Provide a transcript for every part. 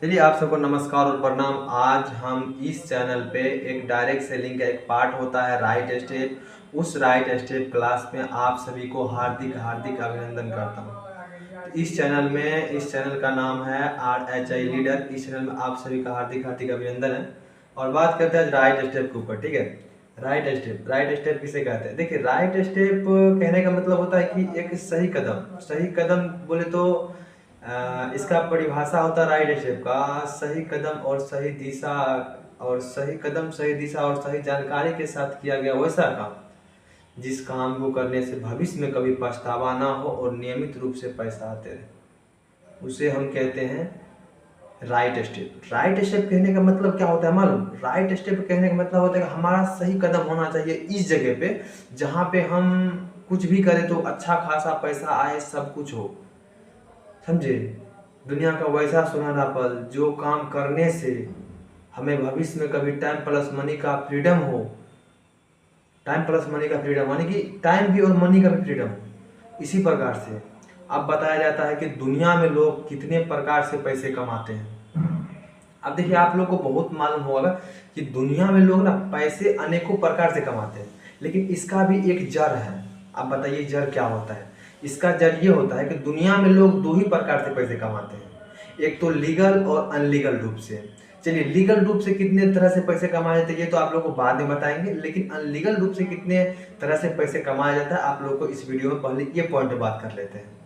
चलिए आप सबको नमस्कार और प्रणाम। आज हम इस चैनल पे एक डायरेक्ट सेलिंग का एक पार्ट होता है राइट स्टेप। उस राइट स्टेप क्लास में आप सभी को हार्दिक हार्दिक अभिनंदन करता हूँ। इस चैनल का नाम है RHI लीडर। इस चैनल में आप सभी का हार्दिक हार्दिक अभिनंदन है। और बात करते हैं राइट स्टेप के ऊपर, ठीक है। राइट स्टेप किसे कहते हैं? देखिए, राइट स्टेप कहने का मतलब होता है कि एक सही कदम बोले तो इसका परिभाषा होता है राइट स्टेप का सही कदम और सही दिशा, और सही जानकारी के साथ किया गया वैसा काम जिस काम को करने से भविष्य में कभी पछतावा ना हो और नियमित रूप से पैसा आते रहे, उसे हम कहते हैं राइट स्टेप। राइट स्टेप कहने का मतलब क्या होता है मालूम? राइट स्टेप कहने का मतलब होता है कि हमारा सही कदम होना चाहिए इस जगह पे जहाँ पे हम कुछ भी करें तो अच्छा खासा पैसा आए, सब कुछ हो, समझे। दुनिया का वैसा सुनहरा पल जो काम करने से हमें भविष्य में कभी टाइम प्लस मनी का फ्रीडम हो। टाइम प्लस मनी का फ्रीडम यानी कि टाइम भी और मनी का भी फ्रीडम। इसी प्रकार से अब बताया जाता है कि दुनिया में लोग कितने प्रकार से पैसे कमाते हैं। अब देखिए, आप लोग को बहुत मालूम होगा कि दुनिया में लोग ना पैसे अनेकों प्रकार से कमाते हैं, लेकिन इसका भी एक जड़ है। अब बताइए जड़ क्या होता है? इसका जड़ ये होता है कि दुनिया में लोग दो ही प्रकार से पैसे कमाते हैं, एक तो लीगल और अनलीगल रूप से। चलिए, लीगल रूप से कितने तरह से पैसे कमाए जाते हैं ये तो आप लोग को बाद में बताएंगे, लेकिन अनलीगल रूप से कितने तरह से पैसे कमाया जाता है आप लोग को इस वीडियो में पहले ये पॉइंट बात कर लेते हैं।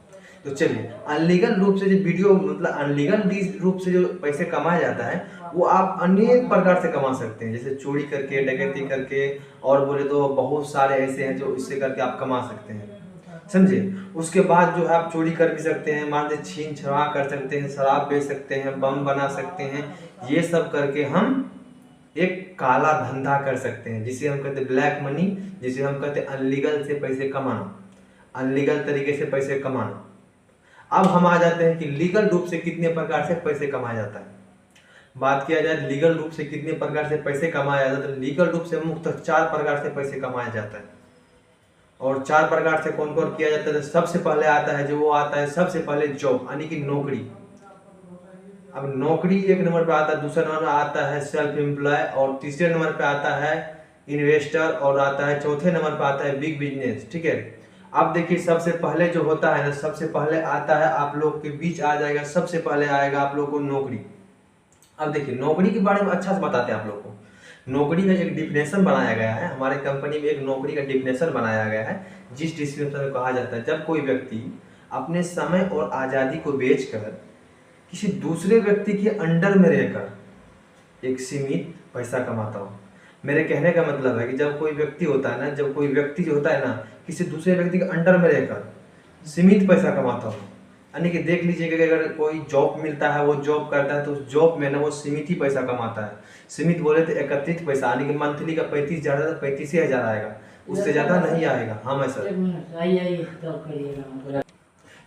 तो चलिए, अनलीगल रूप से जो वीडियो मतलब अनलीगल रूप से जो पैसे कमाया जाता है वो आप अनेक प्रकार से कमा सकते हैं, जैसे चोरी करके, डकैती करके, और बोले तो बहुत सारे ऐसे हैं जो इससे करके आप कमा सकते हैं, समझे। उसके बाद जो है आप चोरी कर भी सकते हैं, मान लीजिए छीन छड़ा कर सकते हैं, शराब बेच सकते हैं, बम बना सकते हैं। ये सब करके हम एक काला धंधा कर सकते हैं जिसे हम कहते हैं ब्लैक मनी, जिसे हम कहते हैं अनलीगल से पैसे कमाना, अनलीगल तरीके से पैसे कमाना। अब हम आ जाते हैं कि लीगल रूप से कितने प्रकार से पैसे कमाया जाता है। बात किया जाए लीगल रूप से कितने प्रकार से पैसे कमाया जाता है, तो लीगल रूप से मुख्यतः 4 प्रकार से पैसे कमाया जाता है। और 4 प्रकार से कौन कौन किया जाता है? तो सबसे पहले आता है जो वो आता है सबसे पहले जॉब यानी कि नौकरी। अब नौकरी एक नंबर पे आता है, दूसरा नंबर पे आता है सेल्फ एम्प्लॉय, और तीसरे नंबर पे आता है इन्वेस्टर, और आता है चौथे नंबर पे आता है बिग बिजनेस, ठीक है। अब देखिए, सबसे पहले जो होता है ना, सबसे पहले आता है आप लोग के बीच आ जाएगा, सबसे पहले आएगा आप लोग को नौकरी। अब देखिए, नौकरी के बारे में अच्छा से बताते हैं आप लोग को। नौकरी का एक डिफिनेशन बनाया गया है हमारे कंपनी में, एक नौकरी का डिफिनेशन बनाया गया है जिस डिफिनेशन में कहा जाता है जब कोई व्यक्ति अपने समय और आज़ादी को बेचकर किसी दूसरे व्यक्ति के अंडर में रहकर एक सीमित पैसा कमाता हो। मेरे कहने का मतलब है कि जब कोई व्यक्ति होता है ना, जब कोई व्यक्ति जो होता है ना किसी दूसरे व्यक्ति के अंडर में रहकर सीमित पैसा कमाता हो, यानी कि देख लीजिए कि अगर कोई जॉब मिलता है, वो जॉब करता है तो उस जॉब में ना वो सीमित ही पैसा कमाता है। सीमित बोले तो एकत्रित पैसा, यानी कि मंथली का 35,000 35,000 आएगा, उससे ज्यादा नहीं आएगा। हाँ मैं सर,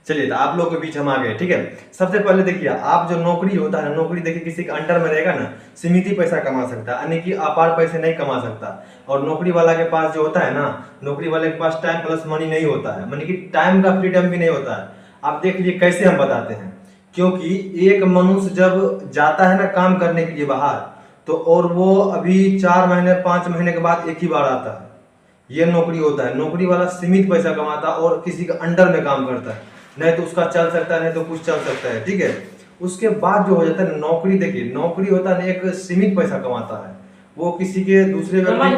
चलिए तो आप लोग के बीच हम आ गए, ठीक है। सबसे पहले देखिए, आप जो नौकरी होता है, नौकरी देखिए किसी के अंडर में रहेगा ना, सीमित ही पैसा कमा सकता है, यानी कि अपार पैसे नहीं कमा सकता। और नौकरी वाला के पास जो होता है ना, नौकरी वाले के पास टाइम प्लस मनी नहीं होता है, यानी कि टाइम का फ्रीडम भी नहीं होता है। आप देख लीजिए कैसे हम बताते हैं, क्योंकि एक मनुष्य जब जाता है ना काम करने के लिए बाहर, तो और वो अभी 4 महीने 5 महीने के बाद एक ही बार आता है, ये नौकरी होता है। नौकरी वाला सीमित पैसा कमाता है और किसी के अंडर में काम करता है, नहीं तो उसका चल सकता है, नहीं तो कुछ चल सकता है, ठीक है। उसके बाद जो हो जाता है नौकरी, देखिए नौकरी होता है एक सीमित पैसा कमाता है, वो किसी के दूसरे व्यक्ति के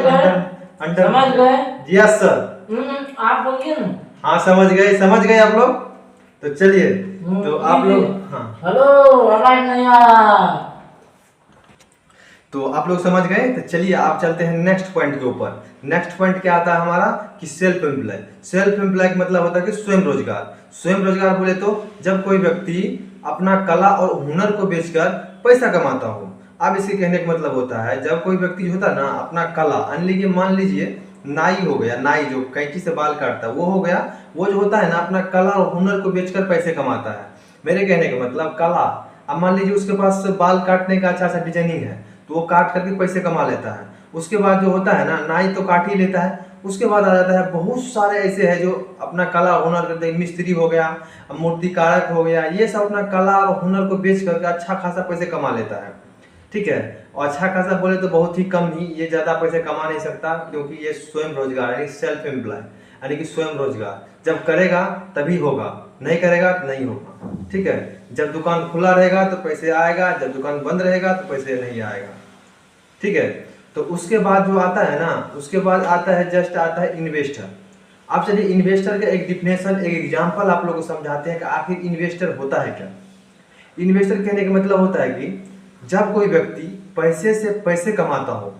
अंडर समझ गए? यस सर, आप बोलिए ना। हाँ समझ गए आप लोग। तो चलिए, तो आप लोग, हाँ हेलो, आवाज नहीं आ रहा, तो आप लोग समझ गए। तो चलिए आप चलते हैं नेक्स्ट पॉइंट के ऊपर। नेक्स्ट पॉइंट क्या आता है हमारा कि सेल्फ एम्प्लॉय। सेल्फ एम्प्लॉय का मतलब होता है कि स्वयं रोजगार। स्वयं रोजगार बोले तो जब कोई व्यक्ति अपना कला और हुनर को बेचकर पैसा कमाता हो। अब इसके कहने का मतलब होता है जब कोई व्यक्ति जो होता है ना अपना कला, मान लीजिए नाई हो गया, नाई जो कैंची से बाल काटता है वो हो गया, वो जो होता है ना अपना कला और हुनर को बेचकर पैसे कमाता है। मेरे कहने का मतलब कला, अब मान लीजिए उसके पास बाल काटने का अच्छा सा डिजाइनिंग है तो वो काट करके पैसे कमा लेता है। उसके बाद जो होता है ना, नाई तो काट ही लेता है, उसके बाद आ जाता है बहुत सारे ऐसे हैं जो अपना कला हुनर करते हैं, मिस्त्री हो गया, मूर्तिकारक हो गया, ये सब अपना कला और हुनर को बेच करके अच्छा खासा पैसे कमा लेता है। ठीक है, और अच्छा खासा बोले तो बहुत ही कम ही, ये ज़्यादा पैसे कमा नहीं सकता, क्योंकि ये स्वयं रोजगार यानी सेल्फ एम्प्लॉय यानी कि स्वयं रोजगार। जब करेगा तभी होगा, नहीं करेगा तो नहीं होगा। ठीक है, जब दुकान खुला रहेगा तो पैसे आएगा, जब दुकान बंद रहेगा तो पैसे नहीं आएगा। ठीक है, तो उसके बाद जो आता है ना, उसके बाद आता है जस्ट आता है इन्वेस्टर। आप चलिए इन्वेस्टर का एक डिफिनेशन, एक एग्जांपल आप लोगों को समझाते हैं कि आखिर इन्वेस्टर होता है क्या। इन्वेस्टर कहने का मतलब होता है कि जब कोई व्यक्ति पैसे से पैसे कमाता हो,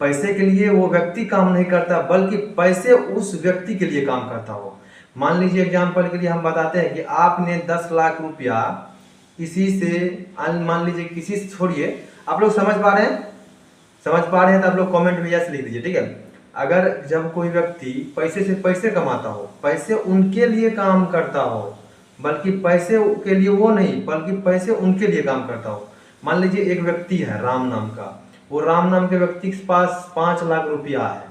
पैसे के लिए वो व्यक्ति काम नहीं करता बल्कि पैसे उस व्यक्ति के लिए काम करता हो। मान लीजिए एग्जांपल के लिए हम बताते हैं कि आपने 10 लाख रुपया किसी से, मान लीजिए किसी से, छोड़िए आप लोग समझ पा रहे हैं, समझ पा रहे हैं तो आप लोग कमेंट में यस लिख दीजिए। ठीक है, अगर जब कोई व्यक्ति पैसे से पैसे कमाता हो, पैसे उनके लिए काम करता हो, बल्कि पैसे के लिए वो नहीं बल्कि पैसे उनके लिए काम करता हो। मान लीजिए एक व्यक्ति है राम नाम का, वो राम नाम के व्यक्ति के पास 5 लाख रुपया है।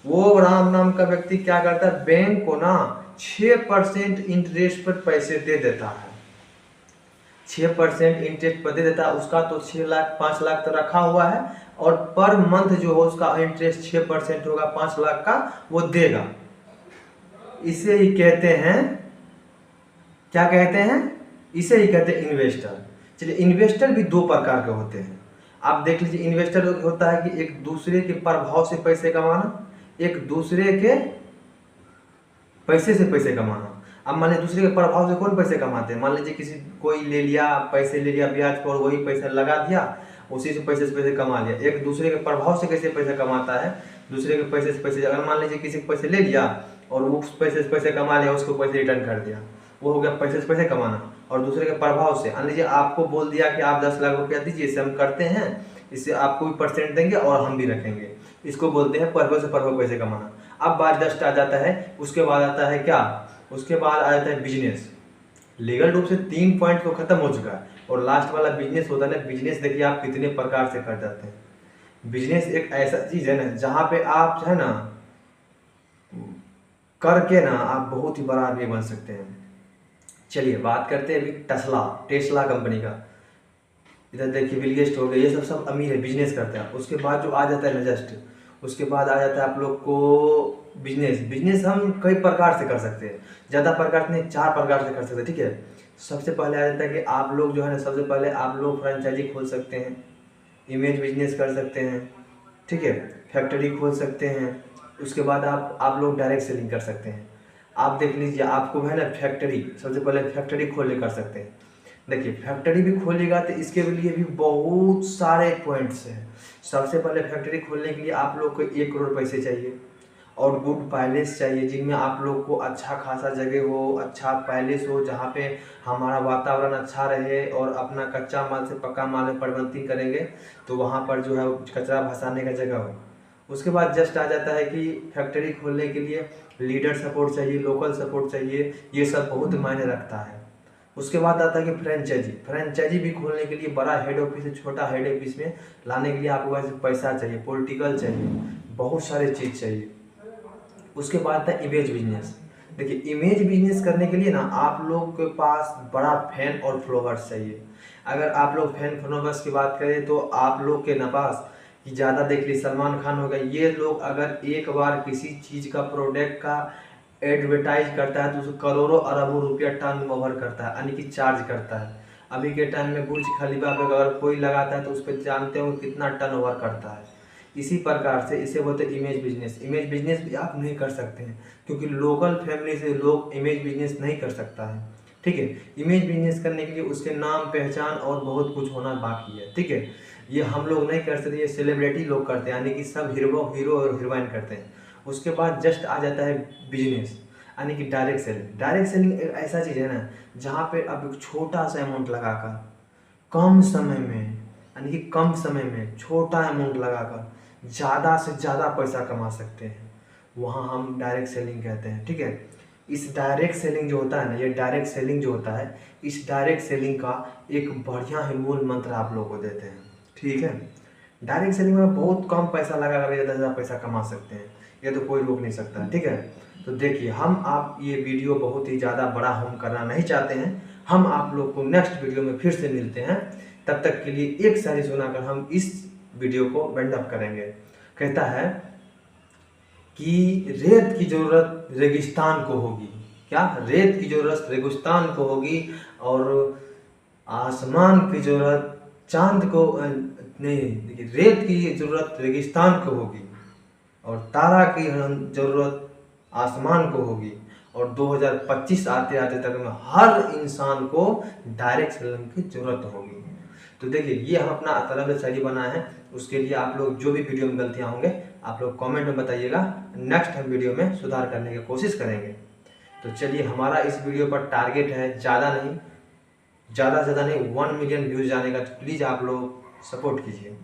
वो राम नाम का व्यक्ति क्या करता है, बैंक को ना 6% इंटरेस्ट पर पैसे दे देता है। 6% इंटरेस्ट पर दे देता है, उसका तो 6 लाख 5 लाख तो रखा हुआ है, और पर मंथ जो है उसका इंटरेस्ट 6% होगा 5 लाख का, वो देगा। इसे ही कहते हैं, क्या कहते हैं, इसे ही कहते हैं इन्वेस्टर। चलिए इन्वेस्टर भी 2 प्रकार के होते हैं। आप देख लीजिए, इन्वेस्टर होता है कि एक दूसरे के प्रभाव से पैसे कमाना, एक दूसरे के पैसे से पैसे कमाना। अब मान लीजिए दूसरे के प्रभाव से कौन पैसे कमाते हैं, मान लीजिए किसी कोई ले लिया, पैसे ले लिया ब्याज पर, वही पैसा लगा दिया, उसी से पैसे कमा लिया। एक दूसरे के प्रभाव से कैसे पैसा कमाता है, दूसरे के पैसे से पैसे, अगर मान लीजिए किसी के पैसे ले लिया और वो उस पैसे से पैसे कमा लिया, उसको पैसे रिटर्न कर दिया, वो हो गया पैसे से पैसे कमाना। और दूसरे के प्रभाव से, मान लीजिए आपको बोल दिया कि आप 10 लाख रुपया दीजिए, इससे हम करते हैं, इससे आपको भी परसेंट देंगे और हम भी रखेंगे, इसको बोलते हैं प्रभाव से प्रभाव पैसे कमाना। अब बात जस्ट आ जाता है, उसके बाद आता है क्या, उसके बाद आ जाता है बिजनेस। लीगल रूप से 3 पॉइंट तो खत्म हो चुका है, और लास्ट वाला बिजनेस होता है ना। बिजनेस देखिए आप कितने प्रकार से कर जाते हैं। बिजनेस एक ऐसा चीज है ना, जहाँ पे आप जो है ना करके ना आप बहुत ही बड़ा आदमी बन सकते हैं। चलिए बात करते हैं अभी टेस्ला कंपनी का। इधर देखिए बिल गेट्स हो गए, ये सब अमीर है, बिजनेस करते हैं। उसके बाद जो आ जाता है जस्ट, उसके बाद आ जाता है आप लोग को बिजनेस हम कई प्रकार से कर सकते हैं, ज़्यादा प्रकार से नहीं, 4 प्रकार से कर सकते हैं। ठीक है, सबसे पहले आ जाता है कि आप लोग जो है ना, सबसे पहले आप लोग फ्रेंचाइजी खोल सकते हैं, इमेज बिजनेस कर सकते हैं। ठीक है, फैक्ट्री खोल सकते हैं। उसके बाद आप लोग डायरेक्ट सेलिंग कर सकते हैं। आप देख लीजिए, आपको है ना फैक्ट्री, सबसे पहले फैक्ट्री खोलने कर सकते हैं। देखिए फैक्ट्री भी खोलेगा तो इसके लिए भी बहुत सारे पॉइंट्स हैं। सबसे पहले फैक्ट्री खोलने के लिए आप लोग को 1 करोड़ पैसे चाहिए, और गुड पैलेस चाहिए, जिनमें आप लोग को अच्छा खासा जगह हो, अच्छा पैलेस हो, जहाँ पे हमारा वातावरण अच्छा रहे, और अपना कच्चा माल से पक्का माल में परिवर्तन करेंगे तो वहाँ पर जो है कचरा भसाने का जगह हो। उसके बाद जस्ट आ जाता है कि फैक्ट्री खोलने के लिए लीडर सपोर्ट चाहिए, लोकल सपोर्ट चाहिए, ये सब बहुत मायने रखता है। उसके बाद आता है कि फ्रेंचाइजी भी खोलने के लिए बड़ा हेड ऑफिस से छोटा हेड ऑफिस में लाने के लिए आपको वैसे पैसा चाहिए, पॉलिटिकल चाहिए, बहुत सारे चीज़ चाहिए। उसके बाद आता है इमेज बिजनेस। देखिए इमेज बिजनेस करने के लिए ना आप लोग के पास बड़ा फैन और फॉलोवर्स चाहिए। अगर आप लोग फैन फॉलोवर्स की बात करें तो आप लोग के न पास कि ज़्यादा देख ली सलमान खान हो गए, ये लोग अगर एक बार किसी चीज़ का प्रोडक्ट का एडवर्टाइज करता है तो उसको करोड़ों अरबों रुपया टर्न ओवर करता है, यानी कि चार्ज करता है। अभी के टाइम में बुर्ज खलीफा पे अगर कोई लगाता है तो उस पर जानते हो कितना टर्न ओवर करता है। इसी प्रकार से इसे बोलते हैं इमेज बिजनेस। इमेज बिजनेस भी आप नहीं कर सकते हैं, क्योंकि लोकल फैमिली से लोग इमेज बिजनेस नहीं कर सकता है। ठीक है, इमेज बिजनेस करने के लिए उसके नाम पहचान और बहुत कुछ होना बाकी है। ठीक है, ये हम लोग नहीं कर सकते, ये सेलिब्रिटी लोग करते हैं, यानी कि सब हीरो और हीरोइन करते हैं। उसके बाद जस्ट आ जाता है बिजनेस, यानी कि डायरेक्ट सेलिंग। डायरेक्ट सेलिंग एक ऐसा चीज़ है ना, जहाँ पे अब एक छोटा सा अमाउंट लगाकर कम समय में, यानी कि कम समय में छोटा अमाउंट लगाकर ज़्यादा से ज़्यादा पैसा कमा सकते हैं, वहाँ हम डायरेक्ट सेलिंग कहते हैं। ठीक है, इस डायरेक्ट सेलिंग जो होता है ना, ये डायरेक्ट सेलिंग जो होता है, इस डायरेक्ट सेलिंग का एक बढ़िया ही मूल मंत्र आप लोगों को देते हैं। ठीक है, डायरेक्ट सेलिंग में बहुत कम पैसा लगा कर ज़्यादा पैसा कमा सकते हैं। ये तो कोई रोक नहीं सकता है, ठीक है। तो देखिए हम आप ये वीडियो बहुत ही ज़्यादा बड़ा हम करना नहीं चाहते हैं। हम आप लोग को नेक्स्ट वीडियो में फिर से मिलते हैं। तब तक के लिए एक शायरी सुनाकर हम इस वीडियो को वाइंड अप करेंगे। कहता है कि रेत की ज़रूरत रेगिस्तान को होगी। क्या? रेत की ज़रूरत रेगिस्तान को होगी और आसमान की ज़रूरत चांद को नहीं, देखिए रेत की ज़रूरत रेगिस्तान को होगी और तारा की ज़रूरत आसमान को होगी और 2025 आते आते तक में हर इंसान को डायरेक्ट सैलम की ज़रूरत होगी। तो देखिए ये हम अपना तरफ से शायरी बनाए हैं। उसके लिए आप लोग जो भी वीडियो में गलतियाँ होंगे आप लोग कमेंट में बताइएगा। नेक्स्ट हम वीडियो में सुधार करने की कोशिश करेंगे। तो चलिए हमारा इस वीडियो पर टारगेट है ज़्यादा से ज़्यादा नहीं 1 मिलियन व्यूज़ जाने का। तो प्लीज़ आप लोग सपोर्ट कीजिए।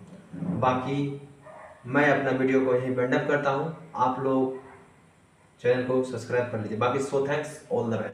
बाकी मैं अपना वीडियो को यहीं वाइंड अप करता हूँ। आप लोग चैनल को सब्सक्राइब कर लीजिए। बाकी so thanks, all the best.